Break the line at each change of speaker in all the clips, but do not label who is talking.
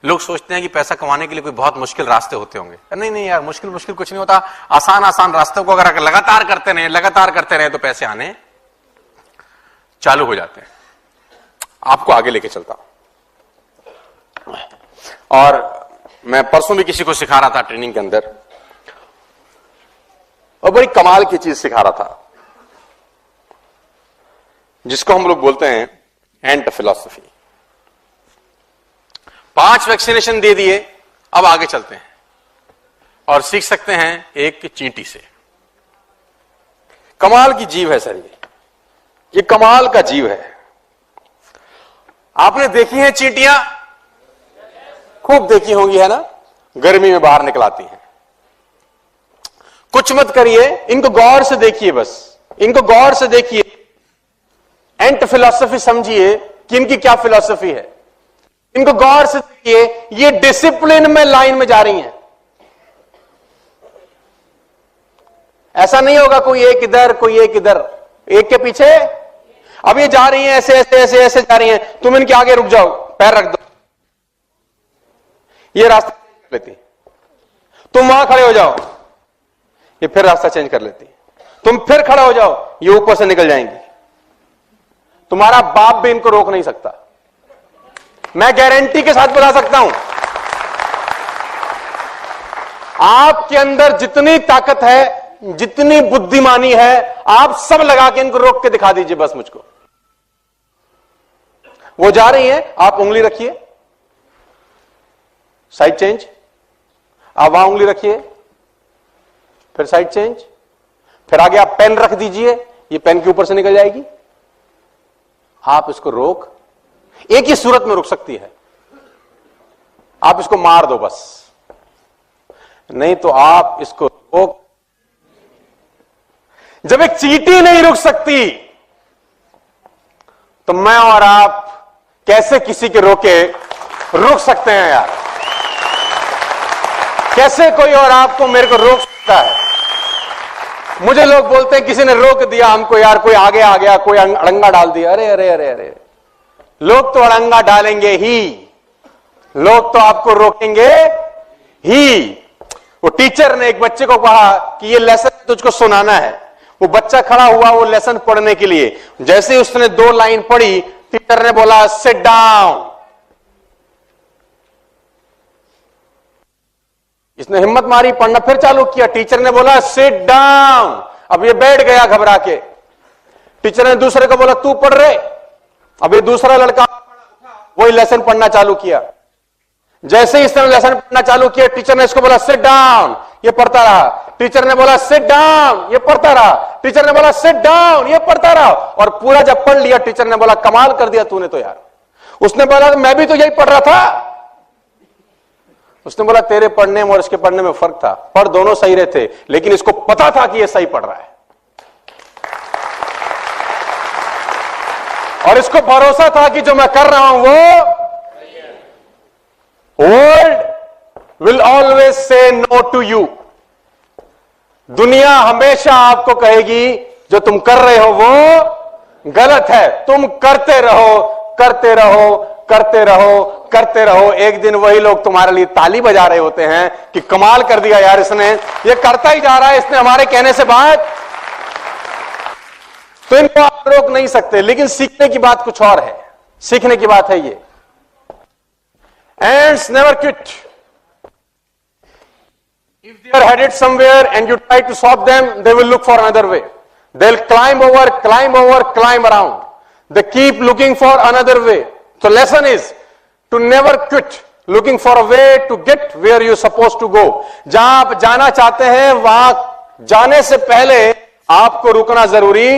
लोग सोचते हैं कि पैसा कमाने के लिए कोई बहुत मुश्किल रास्ते होते होंगे। नहीं नहीं यार, मुश्किल मुश्किल कुछ नहीं होता। आसान आसान रास्तों को अगर लगातार करते रहे तो पैसे आने चालू हो जाते हैं। आपको आगे लेके चलता हूं। और मैं परसों भी किसी को सिखा रहा था ट्रेनिंग के अंदर, और बड़ी कमाल की चीज सिखा रहा था, जिसको हम लोग बोलते हैं एंट फिलॉसफी। 5 वैक्सीनेशन दे दिए, अब आगे चलते हैं और सीख सकते हैं एक चींटी से। कमाल की जीव है सर, ये कमाल का जीव है। आपने देखी हैं चींटियां? खूब देखी होंगी, है ना? गर्मी में बाहर निकल आती हैं। कुछ मत करिए, इनको गौर से देखिए, बस इनको गौर से देखिए, एंट फिलॉसफी समझिए कि इनकी क्या फिलॉसफी है। इनको गौर से देखिए, ये डिसिप्लिन में लाइन में जा रही हैं। ऐसा नहीं होगा कोई एक इधर कोई एक इधर, एक के पीछे। अब ये जा रही हैं ऐसे ऐसे ऐसे ऐसे जा रही हैं, तुम इनके आगे रुक जाओ, पैर रख दो, ये रास्ता चेंज कर लेती। तुम वहां खड़े हो जाओ, ये फिर रास्ता चेंज कर लेती। तुम फिर खड़ा हो जाओ, ये ऊपर से निकल जाएंगी। तुम्हारा बाप भी इनको रोक नहीं सकता, मैं गारंटी के साथ बता सकता हूं। आपके अंदर जितनी ताकत है, जितनी बुद्धिमानी है, आप सब लगा के इनको रोक के दिखा दीजिए बस मुझको। वो जा रही हैं, आप उंगली रखिए, साइड चेंज, आप वहां उंगली रखिए, फिर साइड चेंज, फिर आगे आप पेन रख दीजिए, ये पेन के ऊपर से निकल जाएगी। आप इसको रोक, एक ही सूरत में रुक सकती है, आप इसको मार दो बस, नहीं तो आप इसको रोक। जब एक चींटी नहीं रुक सकती तो मैं और आप कैसे किसी के रोके रुक सकते हैं यार? कैसे कोई और आपको मेरे को रोक सकता है? मुझे लोग बोलते हैं किसी ने रोक दिया हमको यार, कोई आगे आ गया, कोई अड़ंगा डाल दिया। अरे अरे अरे अरे, लोग तो अड़ंगा डालेंगे ही, लोग तो आपको रोकेंगे ही। वो टीचर ने एक बच्चे को कहा कि ये लेसन तुझको सुनाना है। वो बच्चा खड़ा हुआ वो लेसन पढ़ने के लिए, जैसे ही उसने 2 लाइन पढ़ी, टीचर ने बोला सिट डाउन। इसने हिम्मत मारी, पढ़ना फिर चालू किया, टीचर ने बोला सिट डाउन। अब ये बैठ गया घबरा के। टीचर ने दूसरे को बोला तू पढ़ रहे। अब ये दूसरा लड़का वही लेसन पढ़ना चालू किया। जैसे ही इसने लेसन पढ़ना चालू किया, टीचर ने इसको बोला सिट डाउन, ये पढ़ता रहा। टीचर ने बोला सिट डाउन, ये पढ़ता रहा। टीचर ने बोला सिट डाउन, ये पढ़ता रहा। और पूरा जब पढ़ लिया, टीचर ने बोला कमाल कर दिया तूने तो यार। उसने बोला मैं भी तो यही पढ़ रहा था। उसने बोला तेरे पढ़ने में और इसके पढ़ने में फर्क था, पढ़ दोनों सही रहे थे, लेकिन इसको पता था कि ये सही पढ़ रहा है, और इसको भरोसा था कि जो मैं कर रहा हूं वो world will always say no to you. दुनिया हमेशा आपको कहेगी जो तुम कर रहे हो वो गलत है। तुम करते रहो, करते रहो, करते रहो, करते रहो। एक दिन वही लोग तुम्हारे लिए ताली बजा रहे होते हैं कि कमाल कर दिया यार इसने, ये करता ही जा रहा है, इसने हमारे कहने से बात। तो इनको आप रोक नहीं सकते। लेकिन सीखने की बात कुछ और है, सीखने की बात है ये, ants never quit. If they are headed somewhere and you try to stop them, they will look for another way. They'll climb over, climb over, climb around. They keep looking for another way. So lesson is to never quit, looking for a way to get where you're supposed to go. जहां आप जाना चाहते हैं वहां जाने से पहले आपको रुकना जरूरी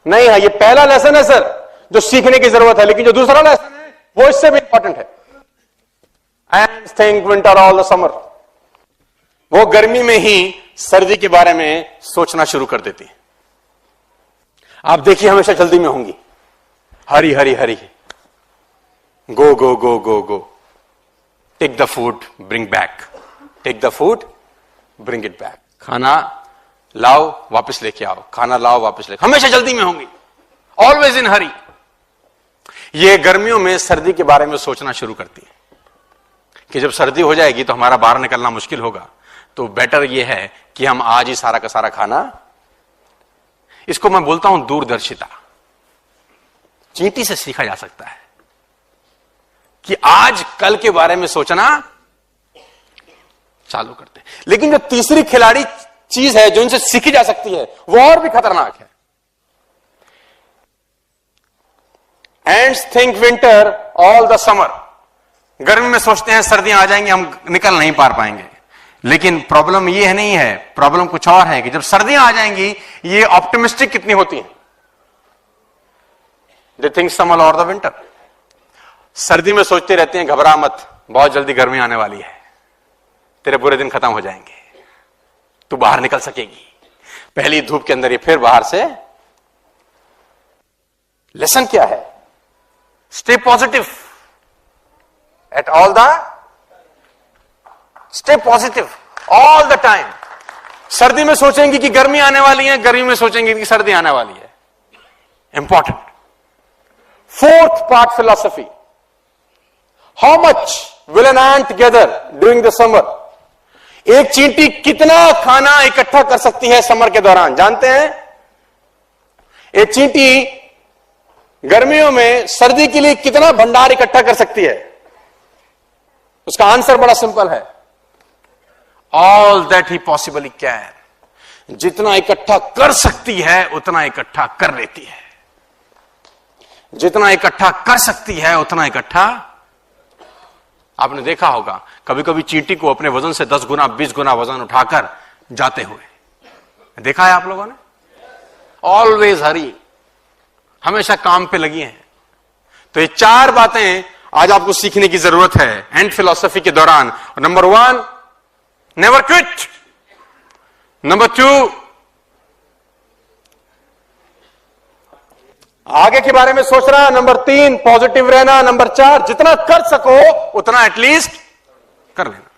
नहीं है। ये पहला लेसन है सर जो सीखने की जरूरत है, लेकिन जो दूसरा लेसन है वो इससे भी इंपॉर्टेंट है। Ants think winter all the summer. वो गर्मी में ही सर्दी के बारे में सोचना शुरू कर देती है। आप देखिए हमेशा जल्दी में होंगी, hurry hurry hurry, go go go go go, take the food bring back, take the food bring it back. खाना लाओ वापस लेके आओ, खाना लाओ वापस लेके, हमेशा जल्दी में होंगी, ऑलवेज इन हरी। ये गर्मियों में सर्दी के बारे में सोचना शुरू करती है।
कि जब सर्दी हो जाएगी तो हमारा बाहर निकलना मुश्किल होगा, तो बेटर यह है कि हम आज ही सारा का सारा खाना, इसको मैं बोलता हूं दूरदर्शिता। चींटी से सीखा जा सकता है कि आज कल के बारे में सोचना चालू करते हैं। लेकिन जो तीसरी खिलाड़ी चीज है जो इनसे सीखी जा सकती है, वो और भी खतरनाक है। Ends think winter all the summer. गर्मी में सोचते हैं सर्दियां आ जाएंगी, हम निकल नहीं पार पाएंगे। लेकिन प्रॉब्लम ये नहीं है, प्रॉब्लम कुछ और है कि जब सर्दियां आ जाएंगी, ये ऑप्टिमिस्टिक कितनी होती हैं। दे थिंक समर और द विंटर। सर्दी में सोचते रहते हैं घबरा मत, बहुत जल्दी गर्मी आने वाली है, तेरे बुरे दिन खत्म हो जाएंगे, तू बाहर निकल सकेगी। पहली धूप के अंदर ही फिर बाहर से। लेसन क्या है? Stay positive at all the, stay positive all the time. सर्दी में सोचेंगे कि गर्मी आने वाली है, गर्मी में सोचेंगे कि सर्दी आने वाली है। Important. Fourth part philosophy, how much will an ant gather during the summer. एक चींटी कितना खाना इकट्ठा कर सकती है समर के दौरान, जानते हैं? एक चींटी गर्मियों में सर्दी के लिए कितना भंडार इकट्ठा कर सकती है? उसका आंसर बड़ा सिंपल है, all that he possibly can. जितना इकट्ठा कर सकती है उतना इकट्ठा कर लेती है। जितना इकट्ठा कर सकती है उतना इकट्ठा। आपने देखा होगा कभी कभी चींटी को अपने वजन से 10 गुना 20 गुना वजन उठाकर जाते हुए देखा है आप लोगों ने। ऑलवेज हरी, हमेशा काम पे लगी हैं। तो ये 4 बातें आज आपको सीखने की जरूरत है एंड फिलॉसफी के दौरान। Number 1, never quit. नंबर 2, आगे के बारे में सोचना। नंबर 3, पॉजिटिव रहना। नंबर 4, जितना कर सको उतना एटलीस्ट कर लेना।